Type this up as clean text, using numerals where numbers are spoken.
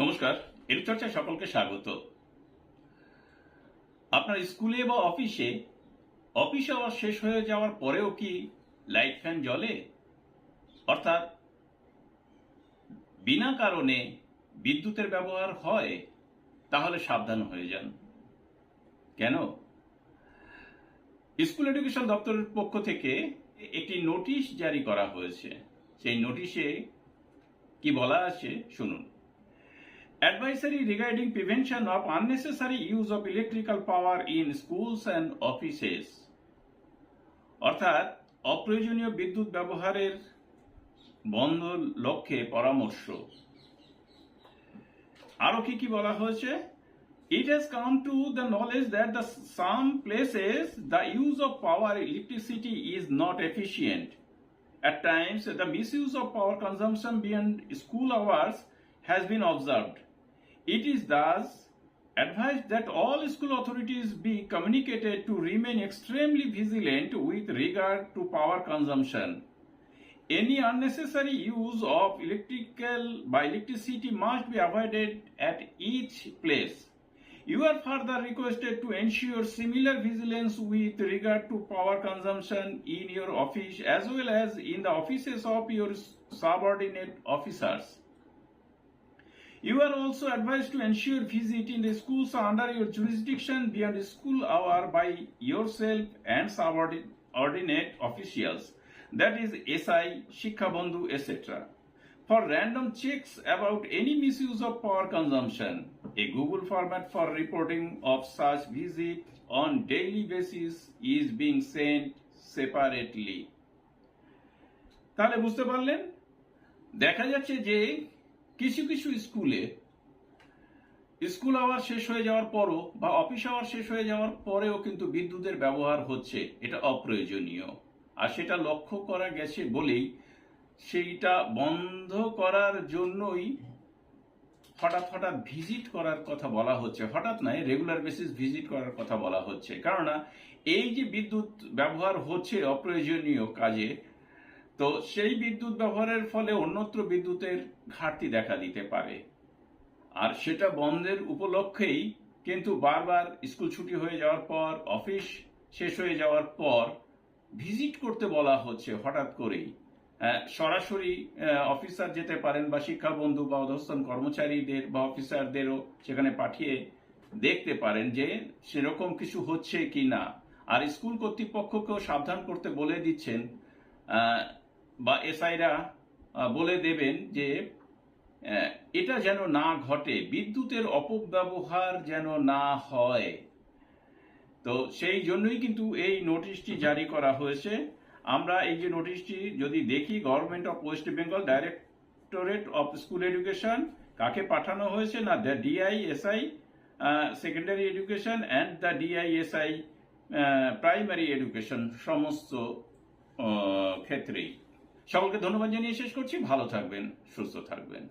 নমস্কার, এরচর্চায় সকলকে স্বাগত। আপনার স্কুলে বা অফিস আওয়ার শেষ হয়ে যাওয়ার পরেও কি লাইট ফ্যান জ্বলে? অর্থাৎ বিনা কারণে বিদ্যুতের ব্যবহার হয়? তাহলে সাবধান হয়ে যান। কেন? স্কুল এডুকেশন দপ্তরের পক্ষ থেকে একটি নোটিশ জারি করা হয়েছে। সেই নোটিশে কি বলা আছে শুনুন। Advisory regarding prevention of unnecessary use of electrical power in schools and offices. অর্থাৎ অপ্রয়োজনীয় বিদ্যুৎ ব্যবহারের বন্ধ লক্ষ্যে পরামর্শ। আরো কি বলা হয়েছে? It has come to the knowledge that some places the use of power electricity is not efficient. At times, the misuse of power consumption beyond school hours has been observed. It is thus advised that all school authorities be communicated to remain extremely vigilant with regard to power consumption. Any unnecessary use of electricity must be avoided at each place. You are further requested to ensure similar vigilance with regard to power consumption in your office as well as in the offices of your subordinate officers. You are also advised to ensure visit in the schools under your jurisdiction beyond school hour by yourself and subordinate officials, that is SI, Shiksha Bandhu, etc. For random checks about any misuse of power consumption, a Google format for reporting of such visit on daily basis is being sent separately. তাহলে বুঝতে পারলেন, দেখা যাচ্ছে যে কিছু school hour শেষ হয়ে যাওয়ার পরও বা অফিস আওয়ার শেষ হয়ে যাওয়ার পরেও কিন্তু বিদ্যুতের ব্যবহার হচ্ছে। এটা অপ্রয়োজনীয়, আর সেটা লক্ষ্য করা গেছে বলেই সেইটা বন্ধ করার জন্যই হঠাৎ ভিজিট করার কথা বলা হচ্ছে। হঠাৎ নয়, রেগুলার বেসিস ভিজিট করার কথা বলা হচ্ছে। কেননা এই যে বিদ্যুৎ ব্যবহার হচ্ছে অপ্রয়োজনীয় কাজে, তো সেই বিদ্যুৎ ব্যবহারের ফলে অন্যত্র বিদ্যুতের ঘাটতি দেখা দিতে পারে। আর সেটা বন্ধের উপলক্ষেই কিন্তু বারবার স্কুল ছুটি হয়ে যাওয়ার পর, অফিস শেষ হয়ে যাওয়ার পর ভিজিট করতে বলা হচ্ছে হঠাৎ করেই। সরাসরি অফিসার যেতে পারেন বা শিক্ষা বন্ধু বা অধস্তন কর্মচারীদের বা অফিসারদেরও সেখানে পাঠিয়ে দেখতে পারেন যে সেরকম কিছু হচ্ছে কি না। আর স্কুল কর্তৃপক্ষকেও সাবধান করতে বলে দিচ্ছেন বা এসআইরা বলে দেবেন যে এটা যেন না ঘটে, বিদ্যুতের অপব্যবহার যেন না হয়। তো সেই জন্যই কিন্তু এই নোটিশটি জারি করা হয়েছে। আমরা এই যে নোটিশটি যদি দেখি, government of west Bengal directorate of school education, কাকে পাঠানো হয়েছে না, the DISI secondary education and the DISI primary education, সমস্ত ক্ষেত্রেই। সকলকে ধন্যবাদ জানিয়ে শেষ করছি। ভালো থাকবেন, সুস্থ থাকবেন।